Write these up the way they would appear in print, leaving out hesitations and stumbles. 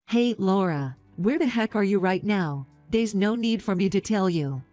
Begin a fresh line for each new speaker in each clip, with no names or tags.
Hey, Laura, where the heck are you right now? There's no need for me to tell you.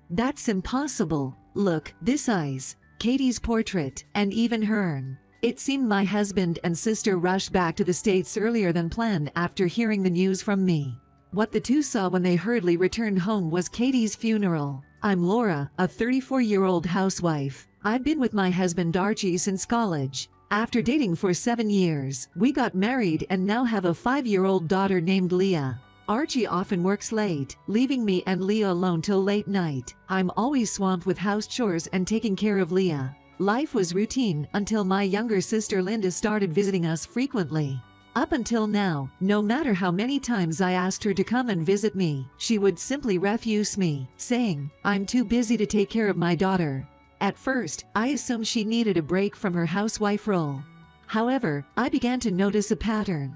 That's impossible. Look, this eyes, Katie's portrait, and even hern. It seemed my husband and sister rushed back to the States earlier than planned after hearing the news from me. What the two saw when they hurriedly returned home was Katie's funeral. I'm Laura, a 34-year-old housewife. I've been with my husband Archie since college. After dating for 7 years, we got married and now have a 5-year-old daughter named Leah. Archie often works late, leaving me and Leah alone till late night. I'm always swamped with house chores and taking care of Leah. Life was routine until my younger sister Linda started visiting us frequently. Up until now, no matter how many times I asked her to come and visit me, she would simply refuse me, saying, "I'm too busy to take care of my daughter." At first, I assumed she needed a break from her housewife role. However, I began to notice a pattern.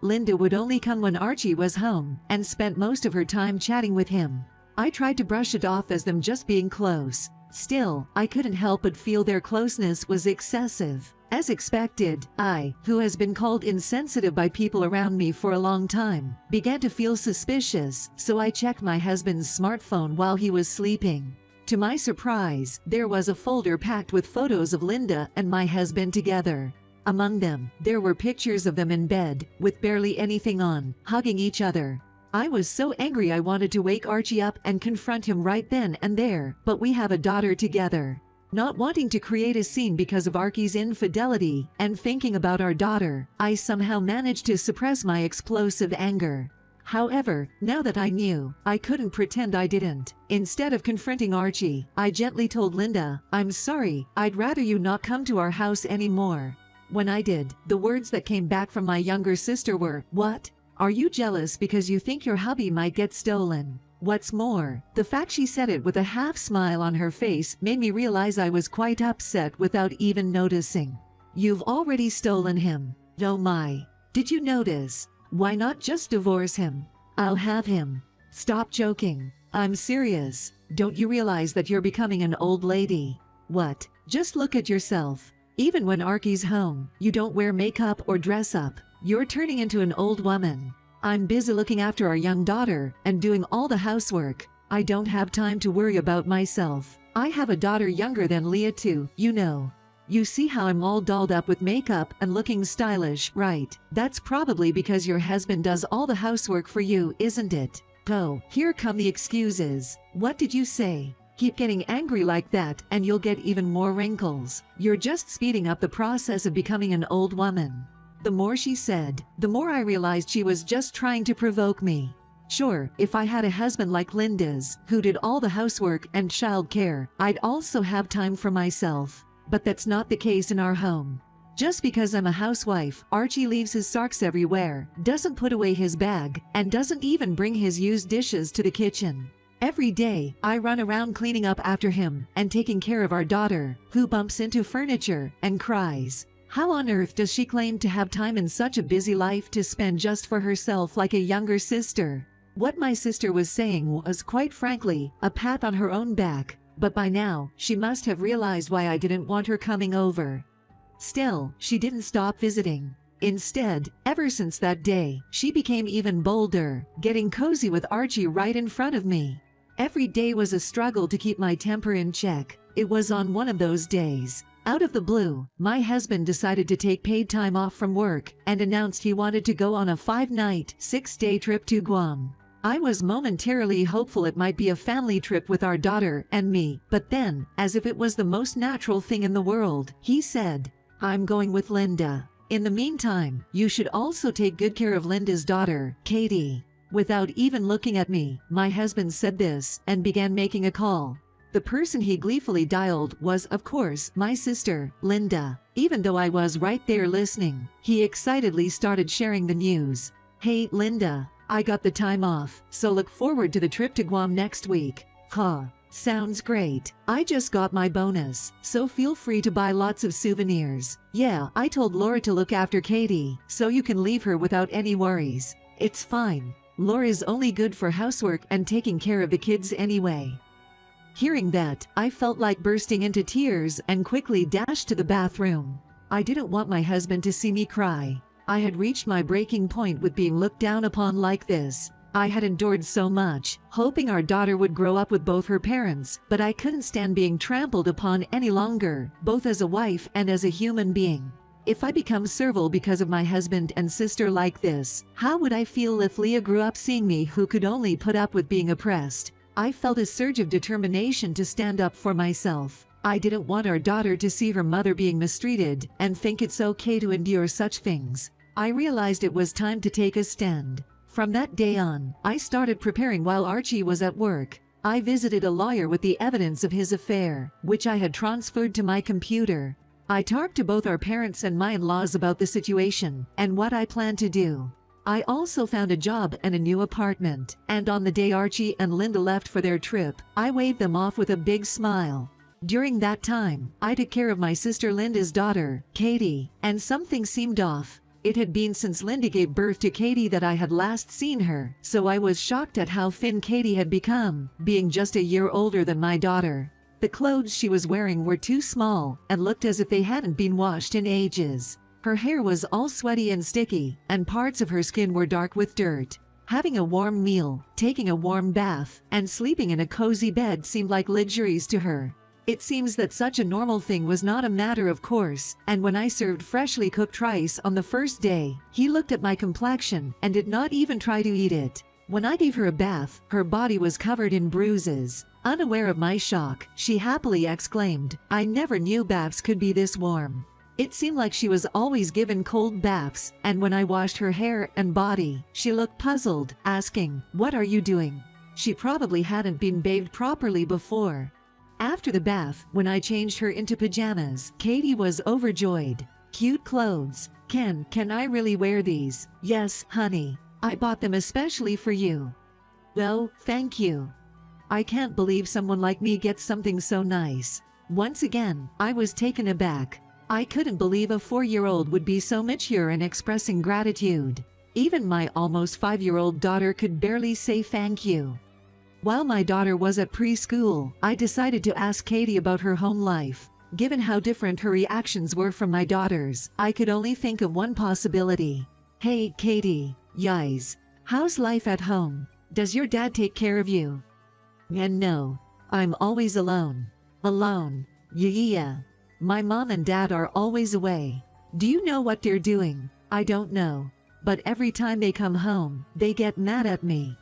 Linda would only come when Archie was home and spent most of her time chatting with him. I tried to brush it off as them just being close. Still, I couldn't help but feel their closeness was excessive. As expected, I, who has been called insensitive by people around me for a long time, began to feel suspicious, so I checked my husband's smartphone while he was sleeping. To my surprise, there was a folder packed with photos of Linda and my husband together. Among them, there were pictures of them in bed, with barely anything on, hugging each other. I was so angry I wanted to wake Archie up and confront him right then and there, but we have a daughter together. Not wanting to create a scene because of Archie's infidelity and thinking about our daughter, I somehow managed to suppress my explosive anger. However, now that I knew, I couldn't pretend I didn't. Instead of confronting Archie, I gently told Linda, "I'm sorry, I'd rather you not come to our house anymore." When I did, the words that came back from my younger sister were, "What? Are you jealous because you think your hubby might get stolen?" What's more, the fact she said it with a half smile on her face made me realize I was quite upset without even noticing. "You've already stolen him. Oh my. Did you notice? Why not just divorce him? I'll have him." "Stop joking. I'm serious. Don't you realize that you're becoming an old lady? What? Just look at yourself. Even when Archie's home, you don't wear makeup or dress up. You're turning into an old woman. I'm busy looking after our young daughter and doing all the housework. I don't have time to worry about myself. I have a daughter younger than Leah too, you know. You see how I'm all dolled up with makeup and looking stylish, right? That's probably because your husband does all the housework for you, isn't it?" "Oh, here come the excuses. What did you say? Keep getting angry like that and you'll get even more wrinkles. You're just speeding up the process of becoming an old woman." The more she said, the more I realized she was just trying to provoke me. Sure, if I had a husband like Linda's, who did all the housework and childcare, I'd also have time for myself. But that's not the case in our home. Just because I'm a housewife, Archie leaves his socks everywhere, doesn't put away his bag, and doesn't even bring his used dishes to the kitchen. Every day, I run around cleaning up after him and taking care of our daughter, who bumps into furniture and cries. How on earth does she claim to have time in such a busy life to spend just for herself like a younger sister? What my sister was saying was, quite frankly, a pat on her own back, but by now, she must have realized why I didn't want her coming over. Still, she didn't stop visiting. Instead, ever since that day, she became even bolder, getting cozy with Archie right in front of me. Every day was a struggle to keep my temper in check. It was on one of those days. Out of the blue, my husband decided to take paid time off from work and announced he wanted to go on a 5-night, 6-day trip to Guam. I was momentarily hopeful it might be a family trip with our daughter and me, but then, as if it was the most natural thing in the world, he said, "I'm going with Linda. In the meantime, you should also take good care of Linda's daughter, Katie." Without even looking at me, my husband said this and began making a call. The person he gleefully dialed was, of course, my sister, Linda. Even though I was right there listening, he excitedly started sharing the news. "Hey, Linda, I got the time off, so look forward to the trip to Guam next week." "Huh, sounds great. I just got my bonus, so feel free to buy lots of souvenirs. Yeah, I told Laura to look after Katie, so you can leave her without any worries. It's fine. Laura's only good for housework and taking care of the kids anyway." Hearing that, I felt like bursting into tears and quickly dashed to the bathroom. I didn't want my husband to see me cry. I had reached my breaking point with being looked down upon like this. I had endured so much, hoping our daughter would grow up with both her parents, but I couldn't stand being trampled upon any longer, both as a wife and as a human being. If I become servile because of my husband and sister like this, how would I feel if Leah grew up seeing me who could only put up with being oppressed? I felt a surge of determination to stand up for myself. I didn't want our daughter to see her mother being mistreated and think it's okay to endure such things. I realized it was time to take a stand. From that day on, I started preparing while Archie was at work. I visited a lawyer with the evidence of his affair, which I had transferred to my computer. I talked to both our parents and my in-laws about the situation and what I planned to do. I also found a job and a new apartment, and on the day Archie and Linda left for their trip, I waved them off with a big smile. During that time, I took care of my sister Linda's daughter, Katie, and something seemed off. It had been since Linda gave birth to Katie that I had last seen her, so I was shocked at how thin Katie had become, being just a year older than my daughter. The clothes she was wearing were too small and looked as if they hadn't been washed in ages. Her hair was all sweaty and sticky, and parts of her skin were dark with dirt. Having a warm meal, taking a warm bath, and sleeping in a cozy bed seemed like luxuries to her. It seems that such a normal thing was not a matter of course, and when I served freshly cooked rice on the first day, he looked at my complexion and did not even try to eat it. When I gave her a bath, her body was covered in bruises. Unaware of my shock, she happily exclaimed, "I never knew baths could be this warm." It seemed like she was always given cold baths, and when I washed her hair and body, she looked puzzled, asking, "What are you doing?" She probably hadn't been bathed properly before. After the bath, when I changed her into pajamas, Katie was overjoyed. "Cute clothes. Can I really wear these?" "Yes, honey. I bought them especially for you." "Oh, thank you. I can't believe someone like me gets something so nice." Once again, I was taken aback. I couldn't believe a 4-year-old would be so mature in expressing gratitude. Even my almost 5-year-old daughter could barely say thank you. While my daughter was at preschool, I decided to ask Katie about her home life. Given how different her reactions were from my daughter's, I could only think of one possibility. "Hey, Katie. Yis. How's life at home? Does your dad take care of you?" "And no. I'm always alone." "Alone? Yeah. My mom and dad are always away." "Do you know what they're doing?" "I don't know. But every time they come home, they get mad at me."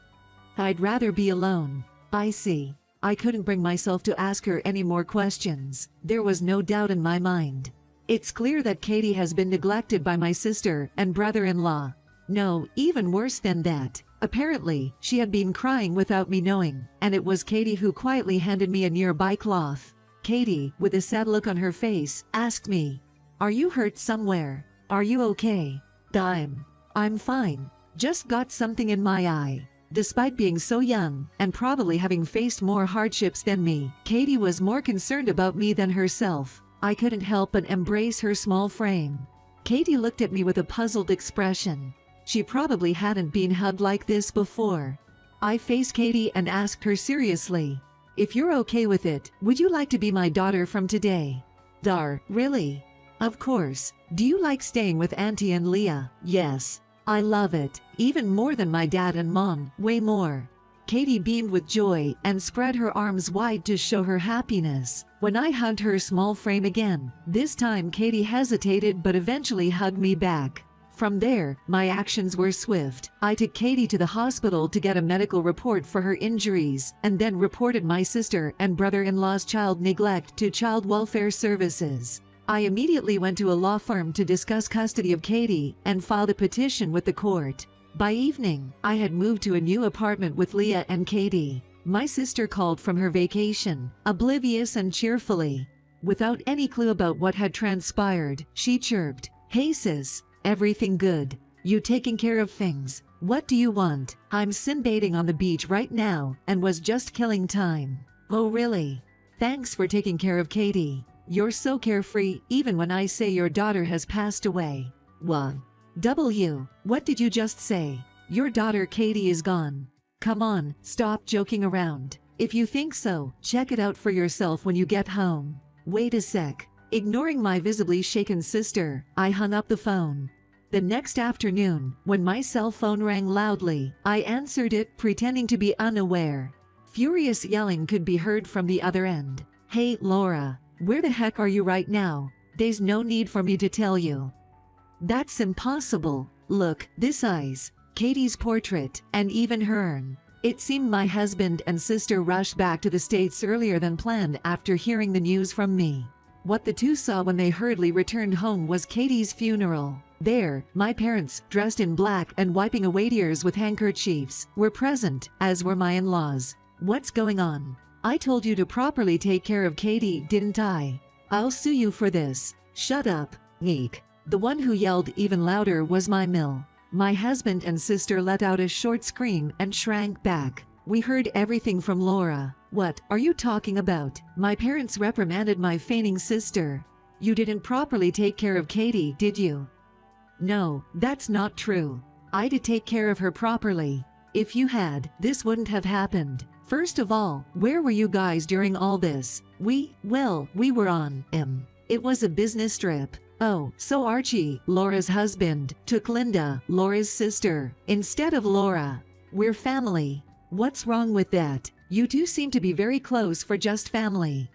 "I'd rather be alone." "I see." I couldn't bring myself to ask her any more questions. There was no doubt in my mind. It's clear that Katie has been neglected by my sister and brother-in-law. No, even worse than that. Apparently, she had been crying without me knowing, and it was Katie who quietly handed me a nearby cloth. Katie, with a sad look on her face, asked me, "Are you hurt somewhere? Are you okay?" I'm fine. Just got something in my eye." Despite being so young, and probably having faced more hardships than me, Katie was more concerned about me than herself. I couldn't help but embrace her small frame. Katie looked at me with a puzzled expression. She probably hadn't been hugged like this before. I faced Katie and asked her seriously, "If you're okay with it, would you like to be my daughter from today?" Really?" "Of course. Do you like staying with Auntie and Leah?" "Yes. I love it, even more than my dad and mom, way more." Katie beamed with joy and spread her arms wide to show her happiness. When I hugged her small frame again, this time Katie hesitated but eventually hugged me back. From there, my actions were swift. I took Katie to the hospital to get a medical report for her injuries, and then reported my sister and brother-in-law's child neglect to Child Welfare Services. I immediately went to a law firm to discuss custody of Katie and filed a petition with the court. By evening, I had moved to a new apartment with Leah and Katie. My sister called from her vacation, oblivious and cheerfully. Without any clue about what had transpired, she chirped, "Hey sis, everything good? You taking care of things? What do you want?" "I'm sunbathing on the beach right now and was just killing time." "Oh really? Thanks for taking care of Katie. You're so carefree even when I say your daughter has passed away." What did you just say? Your daughter Katie is gone. Come on, stop joking around. If you think so, check it out for yourself when you get home. Wait a sec. Ignoring my visibly shaken sister, I hung up the phone. The next afternoon, when my cell phone rang loudly, I answered it, pretending to be unaware. Furious yelling could be heard from the other end. "Hey, Laura, where the heck are you right now? There's no need for me to tell you." "That's impossible. Look, this eyes, Katie's portrait, and even her urn." It seemed my husband and sister rushed back to the States earlier than planned after hearing the news from me. What the two saw when they hurriedly returned home was Katie's funeral. There, my parents, dressed in black and wiping away tears with handkerchiefs, were present, as were my in-laws. "What's going on? I told you to properly take care of Katie, didn't I? I'll sue you for this." "Shut up, Eek." The one who yelled even louder was my mill. My husband and sister let out a short scream and shrank back. We heard everything from Laura. "What are you talking about?" My parents reprimanded my feigning sister. "You didn't properly take care of Katie, did you?" "No, that's not true. I did take care of her properly. If you had, this wouldn't have happened. First of all, where were you guys during all this?" We were on, it was a business trip." "Oh, so Archie, Laura's husband, took Linda, Laura's sister, instead of Laura. We're family." "What's wrong with that? You two seem to be very close for just family."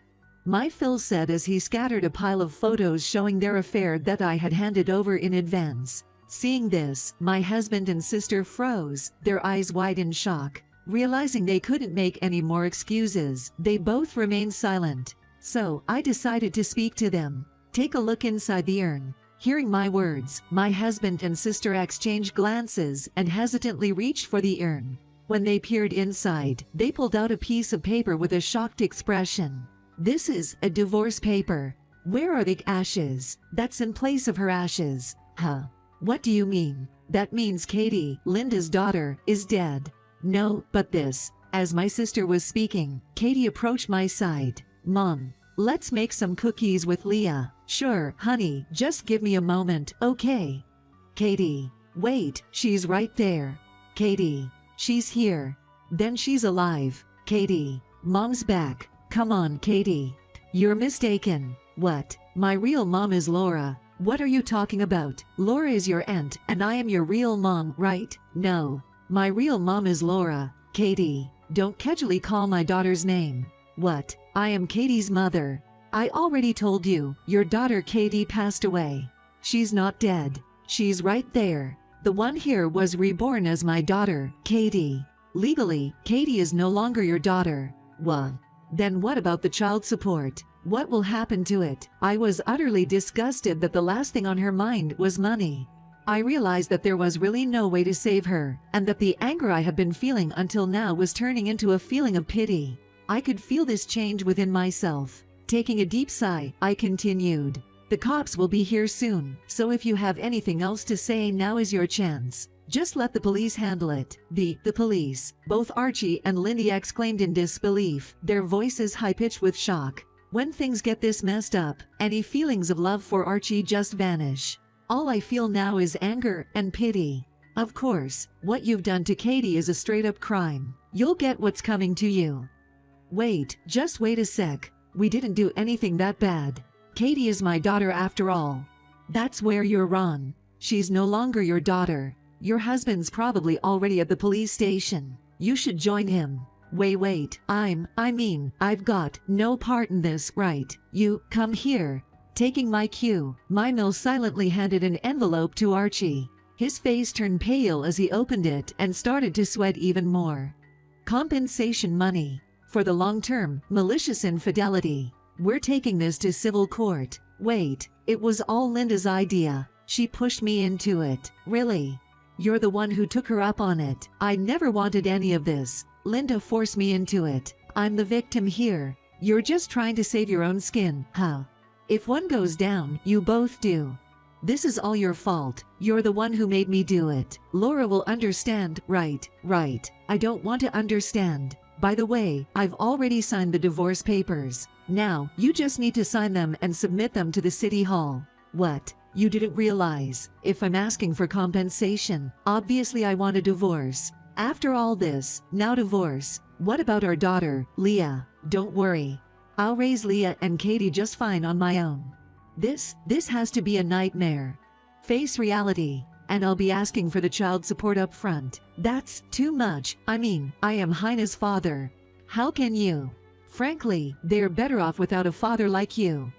My Phil said as he scattered a pile of photos showing their affair that I had handed over in advance. Seeing this, my husband and sister froze, their eyes wide in shock. Realizing they couldn't make any more excuses, they both remained silent. So, I decided to speak to them. "Take a look inside the urn." Hearing my words, my husband and sister exchanged glances and hesitantly reached for the urn. When they peered inside, they pulled out a piece of paper with a shocked expression. "This is a divorce paper." "Where are the ashes?" "That's in place of her ashes." "Huh? What do you mean?" "That means Katie, Linda's daughter, is dead." "No, but this." As my sister was speaking, Katie approached my side. "Mom, let's make some cookies with Leah." "Sure, honey, just give me a moment, okay?" "Katie, wait, she's right there." "Katie, she's here." "Then she's alive." "Katie, Mom's back." "Come on, Katie." "You're mistaken." "What? My real mom is Laura." "What are you talking about? Laura is your aunt, and I am your real mom, right?" "No. My real mom is Laura." "Katie, don't casually call my daughter's name." "What? I am Katie's mother." "I already told you, your daughter Katie passed away." "She's not dead. She's right there. The one here was reborn as my daughter, Katie. Legally, Katie is no longer your daughter." "What? Then what about the child support? What will happen to it?" I was utterly disgusted that the last thing on her mind was money. I realized that there was really no way to save her, and that the anger I had been feeling until now was turning into a feeling of pity. I could feel this change within myself. Taking a deep sigh, I continued. "The cops will be here soon, so if you have anything else to say, now is your chance. Just let the police handle it." The police," both Archie and Lindy exclaimed in disbelief, their voices high-pitched with shock. When things get this messed up, any feelings of love for Archie just vanish. All I feel now is anger and pity. Of course, what you've done to Katie is a straight-up crime. You'll get what's coming to you. Wait, just wait a sec. We didn't do anything that bad. Katie is my daughter after all." "That's where you're wrong. She's no longer your daughter. Your husband's probably already at the police station. You should join him." Wait, I've got no part in this, right? You, come here." Taking my cue, my mill silently handed an envelope to Archie. His face turned pale as he opened it and started to sweat even more. "Compensation money. For the long-term, malicious infidelity. We're taking this to civil court." "Wait, it was all Linda's idea. She pushed me into it." "Really? You're the one who took her up on it." "I never wanted any of this. Linda forced me into it. I'm the victim here. You're just trying to save your own skin, huh? If one goes down, you both do. This is all your fault. You're the one who made me do it." "Laura will understand." Right. I don't want to understand. By the way, I've already signed the divorce papers. Now, you just need to sign them and submit them to the city hall." "What? You didn't realize? If I'm asking for compensation, obviously I want a divorce. After all this, now divorce. What about our daughter, Leah?" "Don't worry. I'll raise Leah and Katie just fine on my own. This has to be a nightmare." Face reality, and I'll be asking for the child support up front. That's too much. I mean, I am Heina's father. How can you? Frankly, they're better off without a father like you.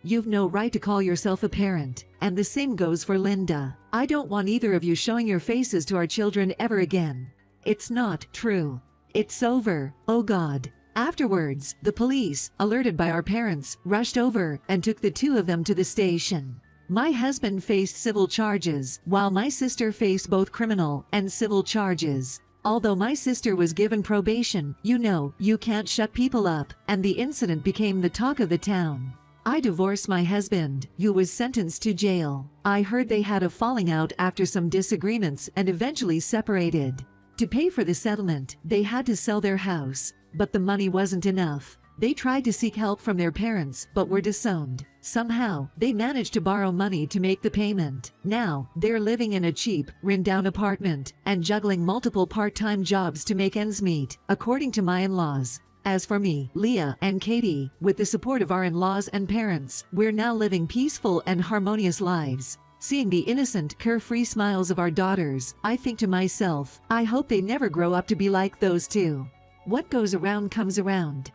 You've no right to call yourself a parent, and the same goes for Linda. I don't want either of you showing your faces to our children ever again. It's not true. It's over. Oh God. Afterwards, the police, alerted by our parents, rushed over and took the two of them to the station. My husband faced civil charges, while my sister faced both criminal and civil charges. Although my sister was given probation, you know, you can't shut people up, and the incident became the talk of the town. I divorced my husband, who was sentenced to jail. I heard they had a falling out after some disagreements and eventually separated. To pay for the settlement, they had to sell their house, but the money wasn't enough. They tried to seek help from their parents, but were disowned. Somehow, they managed to borrow money to make the payment. Now, they're living in a cheap, run-down apartment and juggling multiple part-time jobs to make ends meet, according to my in-laws. As for me, Leah, and Katie, with the support of our in-laws and parents, we're now living peaceful and harmonious lives. Seeing the innocent, carefree smiles of our daughters, I think to myself, I hope they never grow up to be like those two. What goes around comes around.